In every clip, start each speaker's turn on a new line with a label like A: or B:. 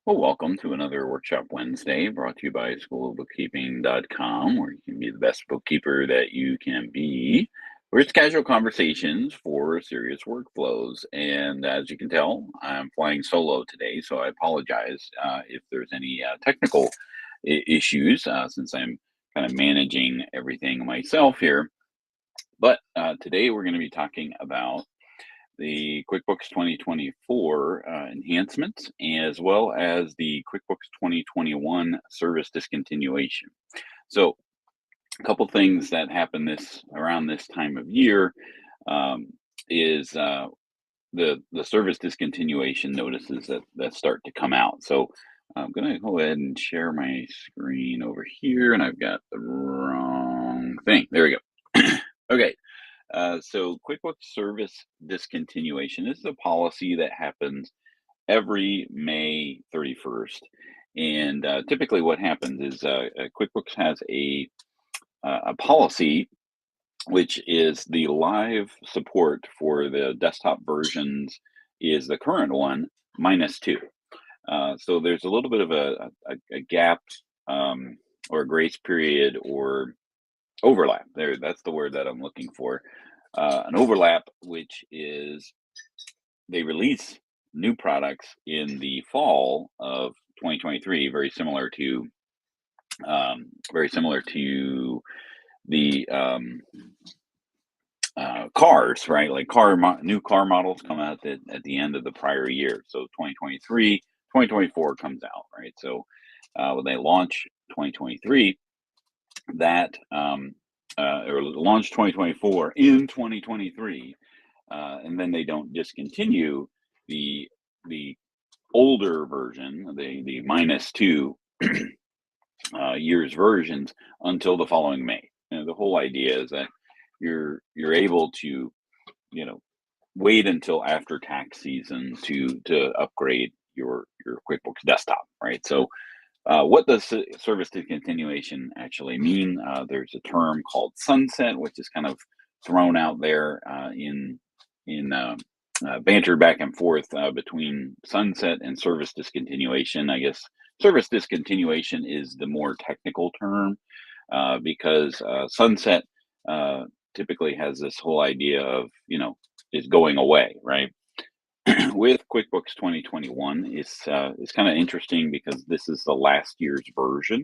A: Well, welcome to another Workshop Wednesday brought to you by schoolofbookkeeping.com, where you can be the best bookkeeper that you can be. Where it's casual conversations for serious workflows. And as you can tell, I'm flying solo today, so I apologize if there's any technical issues since I'm kind of managing everything myself here. But today we're going to be talking about the QuickBooks 2024 enhancements, as well as the QuickBooks 2021 service discontinuation. So, a couple things that happen around this time of year is the service discontinuation notices that start to come out. So, I'm going to go ahead and share my screen over here, and I've got the wrong thing. There we go. Okay. So QuickBooks Service Discontinuation is a policy that happens every May 31st. And typically what happens is QuickBooks has a policy, which is the live support for the desktop versions is the current one -2. So there's a little bit of a gap or a grace period or overlap. That's the word that I'm looking for. An overlap, which is they release new products in the fall of 2023, very similar to the cars, right? Like new car models come out at the end of the prior year. So 2023, 2024 comes out, right? So when they launch 2023, that or launch 2024 in 2023, and then they don't discontinue the older version, the -2 years versions until the following May. And the whole idea is that you're able to, wait until after tax season to upgrade your QuickBooks Desktop, right? So what does service discontinuation actually mean? There's a term called sunset, which is kind of thrown out there in banter back and forth between sunset and service discontinuation. I guess service discontinuation is the more technical term because sunset typically has this whole idea of is going away, right? With QuickBooks 2021, it's kind of interesting because this is the last year's version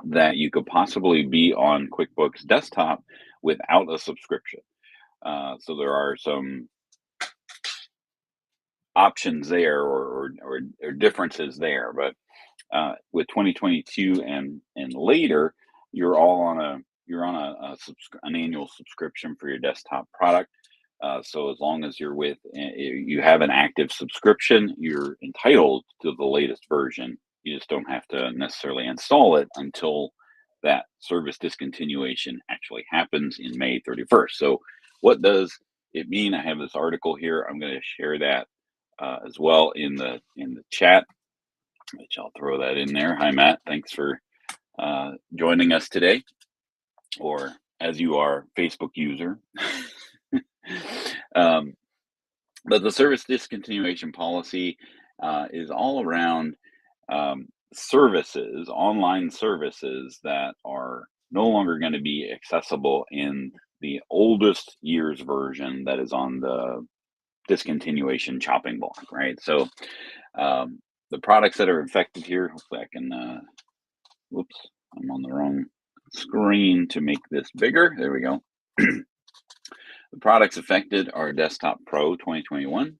A: that you could possibly be on QuickBooks Desktop without a subscription. So there are some options there or differences there, but with 2022 and later, you're on an annual subscription for your desktop product. So as long as you have an active subscription, you're entitled to the latest version. You just don't have to necessarily install it until that service discontinuation actually happens in May 31st. So what does it mean? I have this article here. I'm going to share that as well in the chat, which I'll throw that in there. Hi, Matt. Thanks for joining us today, or as you are, Facebook user. But the service discontinuation policy is all around services, online services that are no longer going to be accessible in the oldest year's version that is on the discontinuation chopping block, right? So the products that are affected here, hopefully I can, whoops, I'm on the wrong screen to make this bigger. There we go. The products affected are Desktop Pro 2021,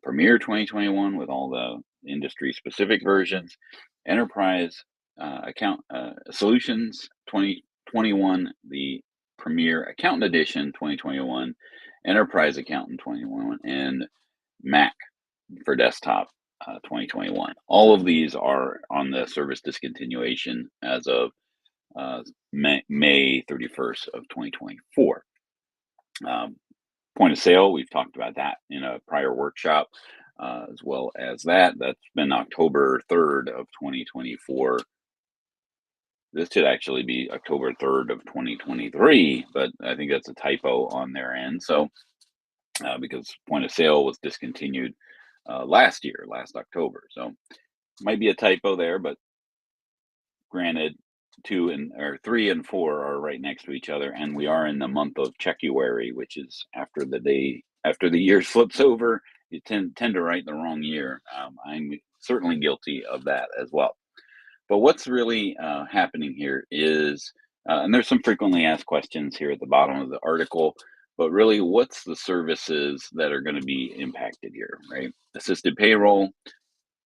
A: Premier 2021 with all the industry specific versions, Enterprise Account Solutions 2021, the Premier Accountant Edition 2021, Enterprise Accountant 21, and Mac for Desktop 2021. All of these are on the service discontinuation as of May 31st of 2024. Point of sale, we've talked about that in a prior workshop, as well as that. That's been October 3rd of 2024. This should actually be October 3rd of 2023, but I think that's a typo on their end. So, because point of sale was discontinued last October. So, might be a typo there, but granted, 3 and 4 are right next to each other, and we are in the month of Checuary, which is after the year flips over, you tend to write the wrong year. I'm certainly guilty of that as well. But what's really happening here is, and there's some frequently asked questions here at the bottom of the article, but really, what's the services that are going to be impacted here, right? Assisted payroll,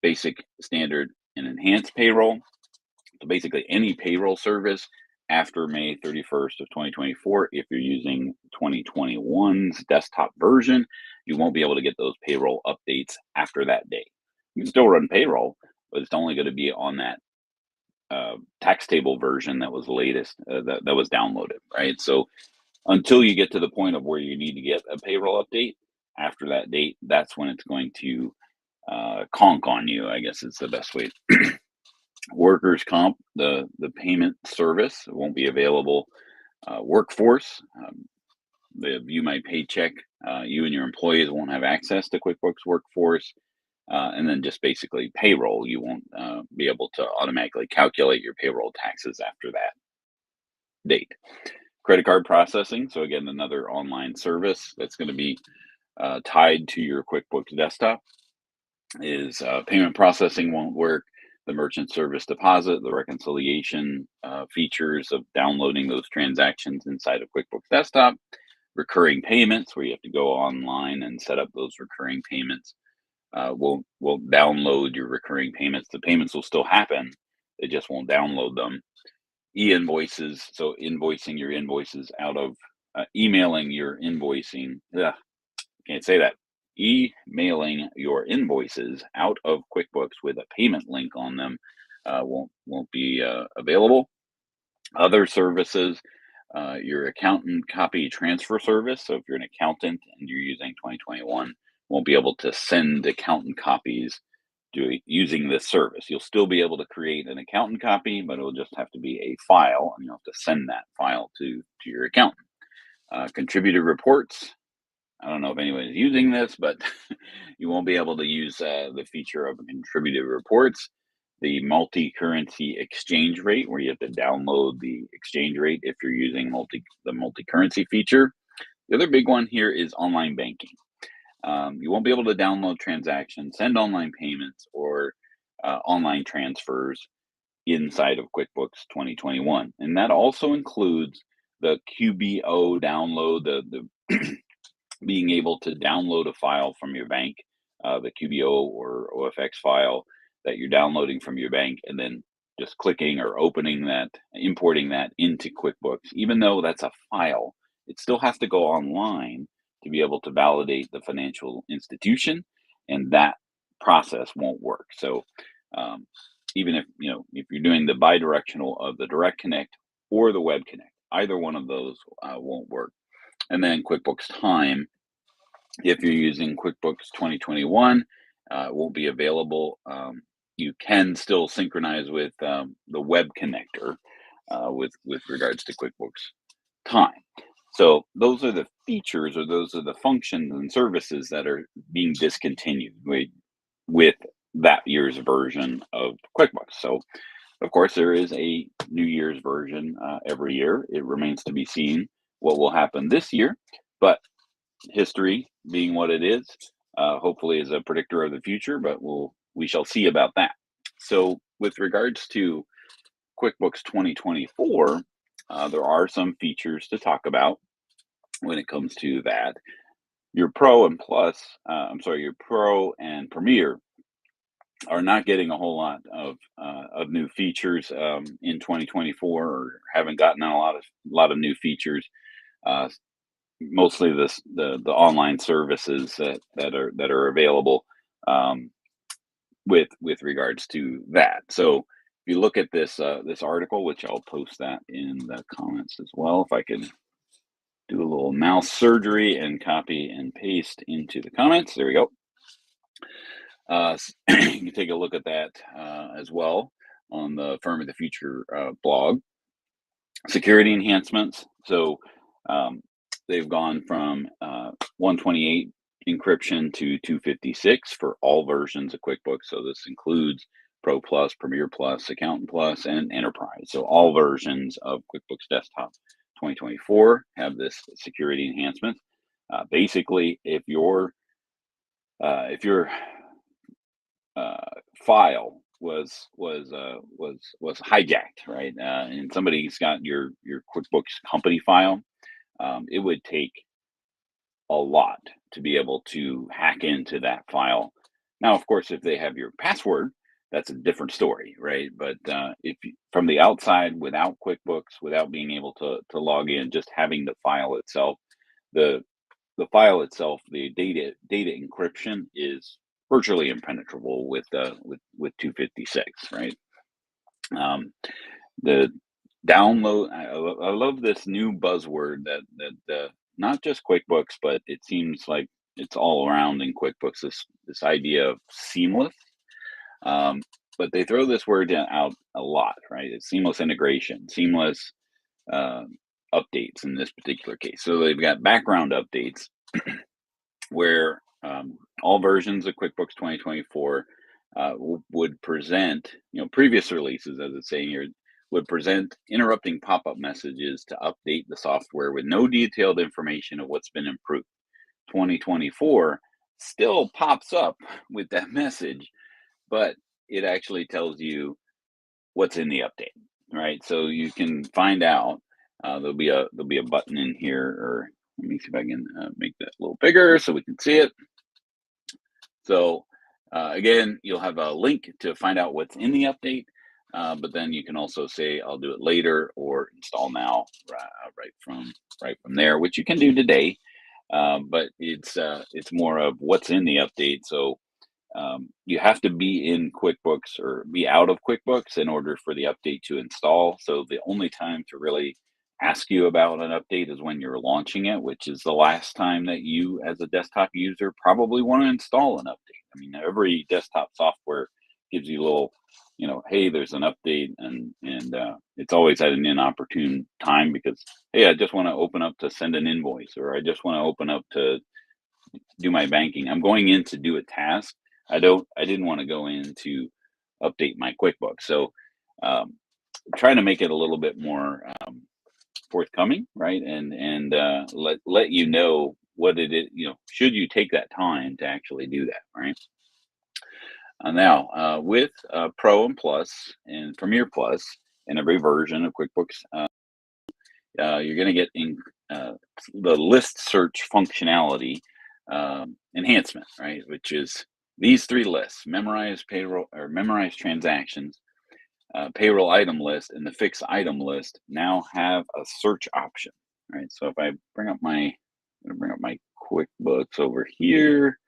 A: basic, standard, and enhanced payroll. So basically any payroll service after May 31st of 2024, if you're using 2021's desktop version, you won't be able to get those payroll updates after that date. You can still run payroll, but it's only going to be on that tax table version that was latest, that was downloaded, right? So until you get to the point of where you need to get a payroll update after that date, that's when it's going to conk on you, I guess is the best way. Workers' comp, the payment service won't be available. Workforce, the View My Paycheck, you and your employees won't have access to QuickBooks Workforce. And then just basically payroll, you won't be able to automatically calculate your payroll taxes after that date. Credit card processing, so again, another online service that's going to be tied to your QuickBooks Desktop, is payment processing won't work. The merchant service deposit, the reconciliation features of downloading those transactions inside of QuickBooks Desktop, recurring payments where you have to go online and set up those recurring payments. We'll download your recurring payments. The payments will still happen. They just won't download them. E-invoices, so invoicing your invoices out of emailing your invoicing. Can't say that. Emailing your invoices out of QuickBooks with a payment link on them won't be available. Other services, your accountant copy transfer service. So if you're an accountant and you're using 2021, won't be able to send accountant copies using this service. You'll still be able to create an accountant copy, but it'll just have to be a file, and you'll have to send that file to your accountant. Contributed reports. I don't know if anybody's using this, but you won't be able to use the feature of contributed reports. The multi-currency exchange rate, where you have to download the exchange rate if you're using the multi-currency feature. The other big one here is online banking. You won't be able to download transactions, send online payments, or online transfers inside of QuickBooks 2021. And that also includes the QBO download, the being able to download a file from your bank, the QBO or OFX file that you're downloading from your bank, and then just clicking or opening that, importing that into QuickBooks. Even though that's a file, it still has to go online to be able to validate the financial institution, and that process won't work. So even if you're doing the bidirectional of the Direct Connect or the Web Connect, either one of those won't work. And then QuickBooks Time, if you're using QuickBooks 2021, it won't be available. You can still synchronize with the web connector with regards to QuickBooks Time. So those are the features, or those are the functions and services that are being discontinued with that year's version of QuickBooks. So of course, there is a New Year's version every year. It remains to be seen what will happen this year, but history being what it is, hopefully is a predictor of the future, but we shall see about that. So with regards to QuickBooks 2024, there are some features to talk about. when it comes to that. Your Pro and Plus, your Pro and Premier are not getting a whole lot of new features in 2024, or haven't gotten a lot of new features. Uh, Mostly the online services that are available um, with regards to that. So if you look at this article, which I'll post that in the comments as well, if I can do a little mouse surgery and copy and paste into the comments. There we go. You can take a look at that as well on the Firm of the Future blog. Security enhancements. So um, they've gone from 128 encryption to 256 for all versions of QuickBooks. So this includes Pro Plus, Premier Plus, Accountant Plus, and Enterprise. So all versions of QuickBooks Desktop 2024 have this security enhancement. Basically, if your file was hijacked, right? And somebody's got your QuickBooks company file. It would take a lot to be able to hack into that file. Now, of course, if they have your password, that's a different story, right? But from the outside, without QuickBooks, without being able to log in, just having the file itself, the the file itself, the data encryption is virtually impenetrable with 256, right? Um, the download, I love this new buzzword that not just QuickBooks, but it seems like it's all around in QuickBooks. This idea of seamless, um, but they throw this word out a lot, right? It's seamless integration, seamless uh, updates in this particular case. So they've got background updates where all versions of QuickBooks 2024 would present, previous releases, as it's saying here, would present interrupting pop-up messages to update the software with no detailed information of what's been improved. 2024 still pops up with that message, but it actually tells you what's in the update, right? So you can find out. There'll be a button in here, or let me see if I can make that a little bigger so we can see it. So again, you'll have a link to find out what's in the update, but then you can also say, "I'll do it later" or "install now" right from there, which you can do today. But it's more of what's in the update. So you have to be in QuickBooks or be out of QuickBooks in order for the update to install. So the only time to really ask you about an update is when you're launching it, which is the last time that you, as a desktop user, probably want to install an update. I mean, every desktop software gives you a little, hey, there's an update, and it's always at an inopportune time because, hey, I just want to open up to send an invoice, or I just want to open up to do my banking. I'm going in to do a task. I didn't want to go in to update my QuickBooks. So trying to make it a little bit more forthcoming, right? And let you know what it is. Should you take that time to actually do that, right? Now with Pro and Plus and Premier Plus and every version of QuickBooks, you're going to get the list search functionality enhancement, right? Which is these three lists: memorize payroll or memorize transactions, payroll item list, and the fixed item list now have a search option, right? So if I bring up my QuickBooks over here,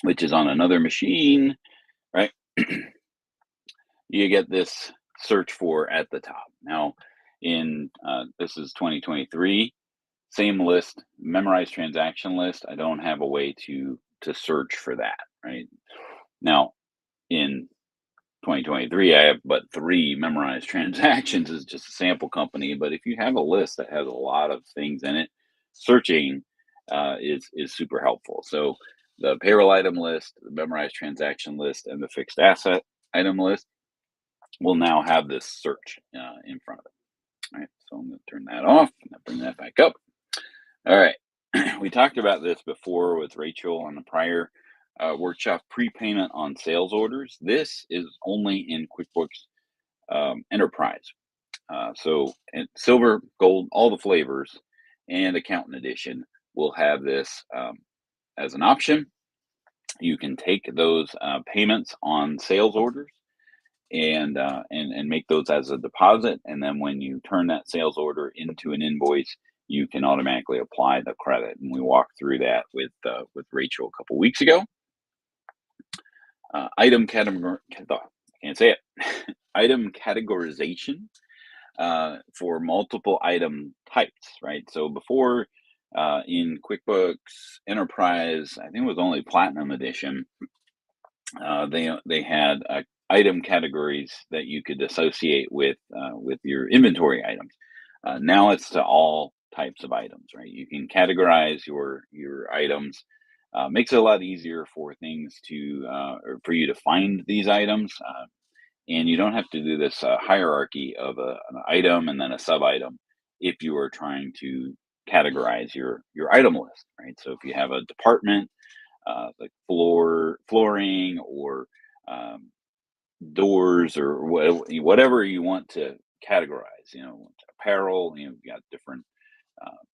A: which is on another machine, right? You get this search for at the top. Now, this is 2023. Same list, memorize transaction list. I don't have a way to search for that, right? Now, in 2023, I have but 3 memorized transactions as just a sample company. But if you have a list that has a lot of things in it, searching is super helpful. So the payroll item list, the memorized transaction list, and the fixed asset item list will now have this search in front of it. All right, so I'm going to turn that off and bring that back up. All right. We talked about this before with Rachel on the prior workshop, prepayment on sales orders. This is only in QuickBooks Enterprise. So silver, gold, all the flavors. and Accountant Edition will have this as an option. You can take those payments on sales orders and make those as a deposit, and then when you turn that sales order into an invoice, you can automatically apply the credit. And we walked through that with Rachel a couple weeks ago. Item category, can't say it. Item categorization for multiple item types, right? So before in QuickBooks Enterprise, I think it was only Platinum Edition, they had item categories that you could associate with your inventory items. Now it's to all types of items, right? You can categorize your items. Makes it a lot easier for things to or for you to find these items, and you don't have to do this hierarchy of an item and then a sub item if you are trying to categorize your item list, right? So if you have a department like flooring or um, doors or whatever you want to categorize, apparel, you got different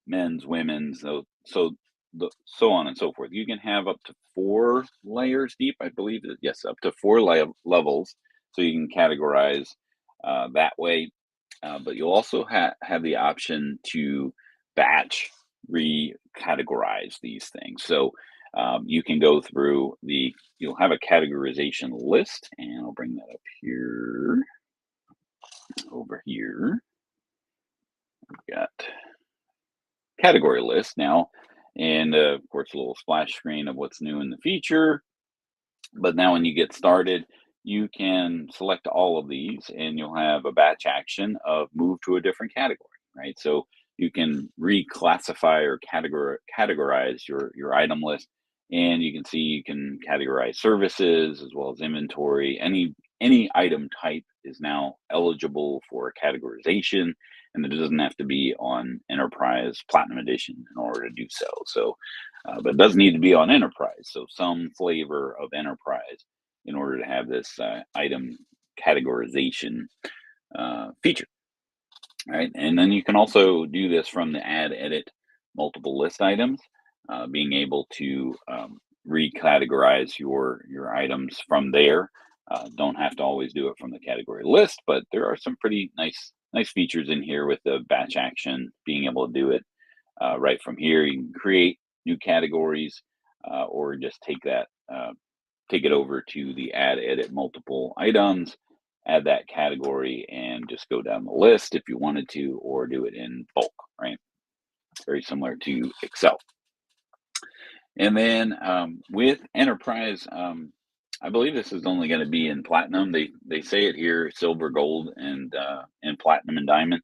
A: men's, women's, so on and so forth. You can have up to 4 layers deep, I believe. Yes, up to 4 levels, so you can categorize that way. But you'll also have the option to batch recategorize these things. So you can go through you'll have a categorization list, and I'll bring that up here, over here. We've got category list now, and of course, a little splash screen of what's new in the feature. But now when you get started, you can select all of these and you'll have a batch action of move to a different category, right? So you can reclassify or categorize your item list, and you can see you can categorize services as well as inventory. Any item type is now eligible for categorization, and it doesn't have to be on Enterprise Platinum Edition in order to do so. But it does need to be on Enterprise, so some flavor of Enterprise in order to have this item categorization feature, right? And then you can also do this from the add, edit, multiple list items, being able to recategorize your items from there. Don't have to always do it from the category list, but there are some pretty nice features in here with the batch action, being able to do it right from here. You can create new categories or just take it over to the add, edit multiple items, add that category, and just go down the list if you wanted to, or do it in bulk, right? Very similar to Excel. And then with Enterprise, I believe this is only going to be in Platinum. They say it here, Silver, Gold, and Platinum and Diamond.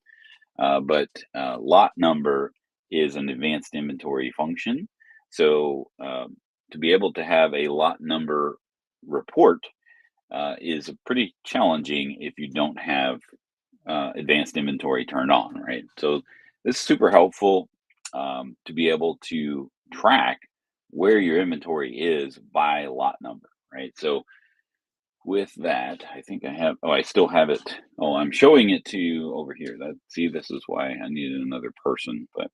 A: But lot number is an advanced inventory function. So to be able to have a lot number report is pretty challenging if you don't have advanced inventory turned on, right? So this is super helpful to be able to track where your inventory is by lot number, right? So with that, I think I still have it. Oh, I'm showing it to you over here. See, this is why I needed another person, but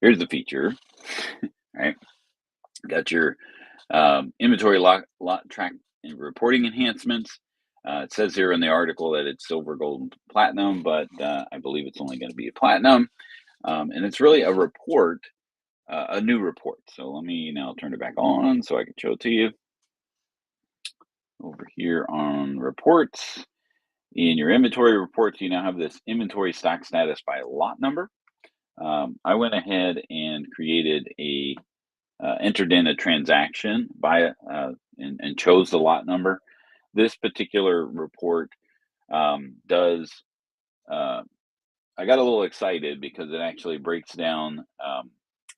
A: here's the feature, right? Got your inventory lot track and reporting enhancements. It says here in the article that it's silver, gold, and platinum, but I believe it's only going to be a platinum. And it's really a report, a new report. So let me now turn it back on so I can show it to you. Over here on reports, in your inventory reports, you now have this inventory stock status by lot number. I went ahead and created entered in a transaction by and chose the lot number. This particular report does. I got a little excited because it actually breaks down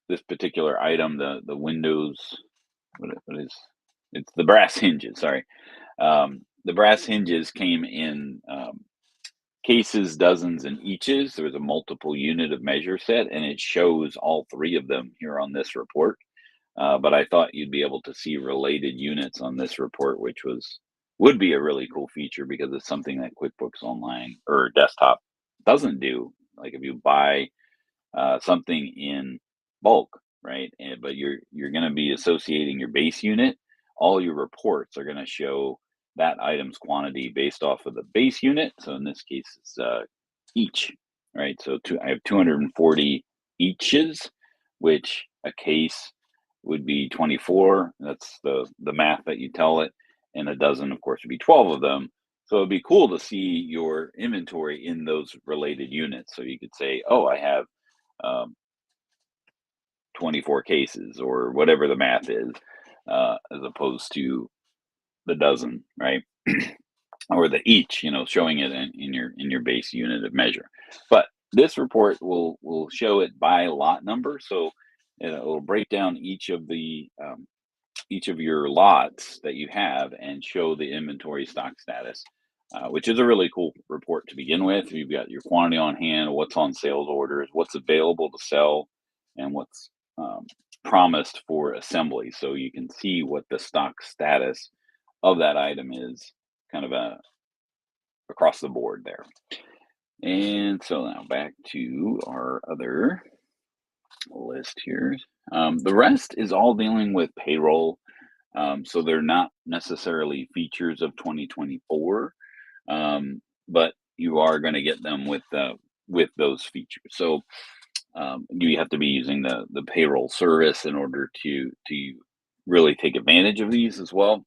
A: this particular item, the windows. What is? It's the brass hinges. Sorry, the brass hinges came in cases, dozens, and eaches. There was a multiple unit of measure set, and it shows all 3 of them here on this report. But I thought you'd be able to see related units on this report, which would be a really cool feature because it's something that QuickBooks Online or Desktop doesn't do. Like if you buy something in bulk, right? But you're going to be associating your base unit. All your reports are going to show that item's quantity based off of the base unit. So in this case, it's each, right? So I have 240 eaches, which a case would be 24. That's the math that you tell it, and a dozen, of course, would be 12 of them. So it'd be cool to see your inventory in those related units. So you could say, oh, I have um, 24 cases or whatever the math is, as opposed to the dozen, right? Or the each, showing it in your base unit of measure. But this report will show it by lot number, so it'll break down each of your lots that you have and show the inventory stock status, which is a really cool report to begin with. You've got your quantity on hand, what's on sales orders, what's available to sell, and what's promised for assembly. So you can see what the stock status of that item is, kind of across the board there. And so now back to our other list here. The rest is all dealing with payroll. So they're not necessarily features of 2024, but you are going to get them with those features. So you have to be using the payroll service in order to really take advantage of these as well.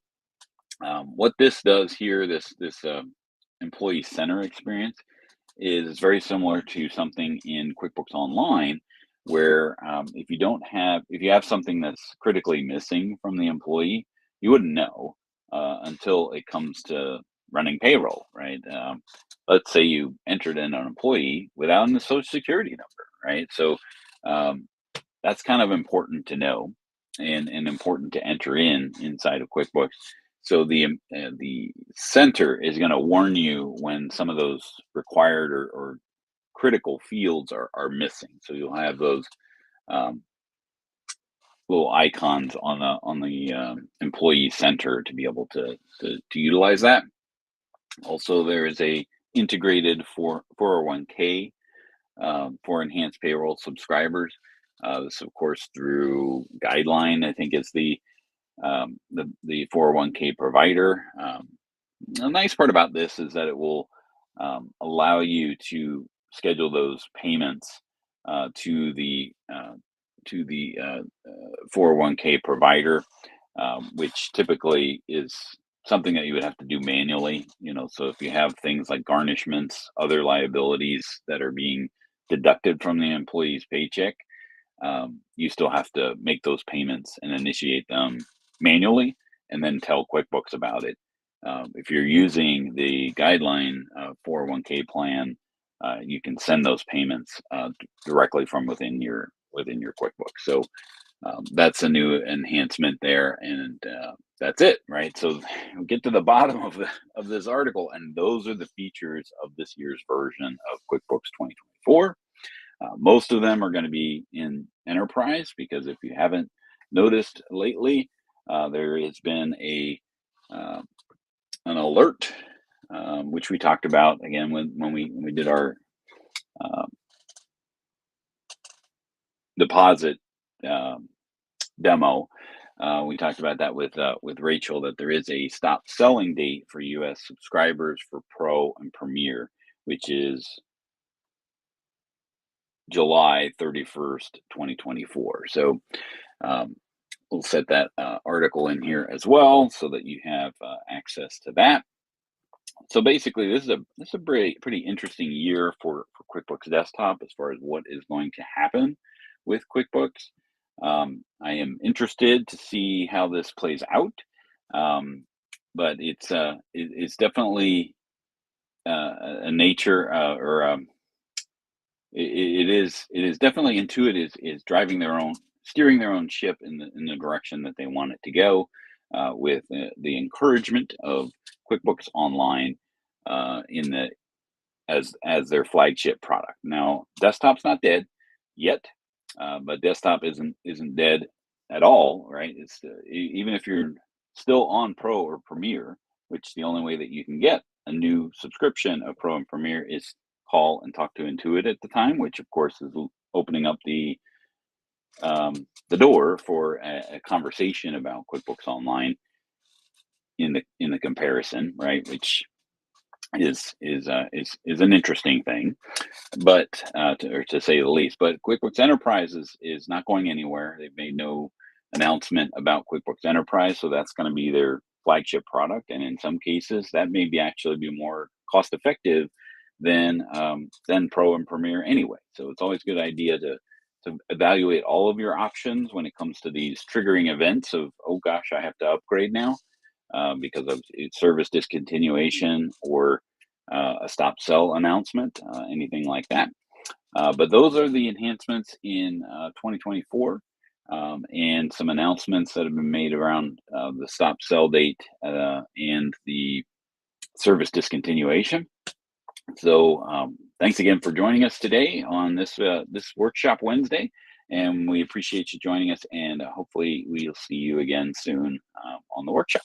A: What this does here, this employee center experience, is very similar to something in QuickBooks Online, where if you have something that's critically missing from the employee, you wouldn't know until it comes to running payroll, right? Let's say you entered in an employee without a social security number, right? So that's kind of important to know and important to enter inside of QuickBooks. So the center is going to warn you when some of those required or critical fields are missing. So you'll have those um, little icons on the employee center to be able to utilize that. Also, there is a integrated 401k for enhanced payroll subscribers. This, of course, through Guideline, I think is the 401k provider. The nice part about this is that it will allow you to schedule those payments to the 401k provider, which typically is something that you would have to do manually. So if you have things like garnishments, other liabilities that are being deducted from the employee's paycheck, you still have to make those payments and initiate them manually and then tell QuickBooks about it. If you're using the Guideline 401k plan, you can send those payments directly from within your QuickBooks. So that's a new enhancement there, and that's it, right? So we get to the bottom of this article, and those are the features of this year's version of QuickBooks 2024. Most of them are going to be in enterprise, because if you haven't noticed lately, there has been an alert, which we talked about again when we did our deposit demo. We talked about that with Rachel, that there is a stop selling date for U.S. subscribers for Pro and Premier, which is July 31st, 2024. So we'll set that article in here as well so that you have access to that. So basically, this is a pretty interesting year for QuickBooks Desktop as far as what is going to happen with QuickBooks. I am interested to see how this plays out, but it's definitely a nature it is definitely Intuit is driving steering their own ship in the direction that they want it to go, with the encouragement of QuickBooks Online as their flagship product. Now, desktop's not dead yet, but desktop isn't dead at all, right? It's even if you're still on Pro or Premier, which the only way that you can get a new subscription of Pro and Premier is call and talk to Intuit at the time, which of course is opening up the door for a conversation about QuickBooks Online in the comparison, right? Which is an interesting thing, but to say the least. But QuickBooks Enterprise is not going anywhere. They've made no announcement about QuickBooks Enterprise, so that's going to be their flagship product. And in some cases, that may be actually be more cost effective than Pro and Premier anyway. So it's always a good idea to evaluate all of your options when it comes to these triggering events of, oh gosh, I have to upgrade now because of service discontinuation or a stop sell announcement, anything like that. But those are the enhancements in 2024 and some announcements that have been made around the stop sell date and the service discontinuation. So thanks again for joining us today on this Workshop Wednesday, and we appreciate you joining us, and hopefully we'll see you again soon on the workshop.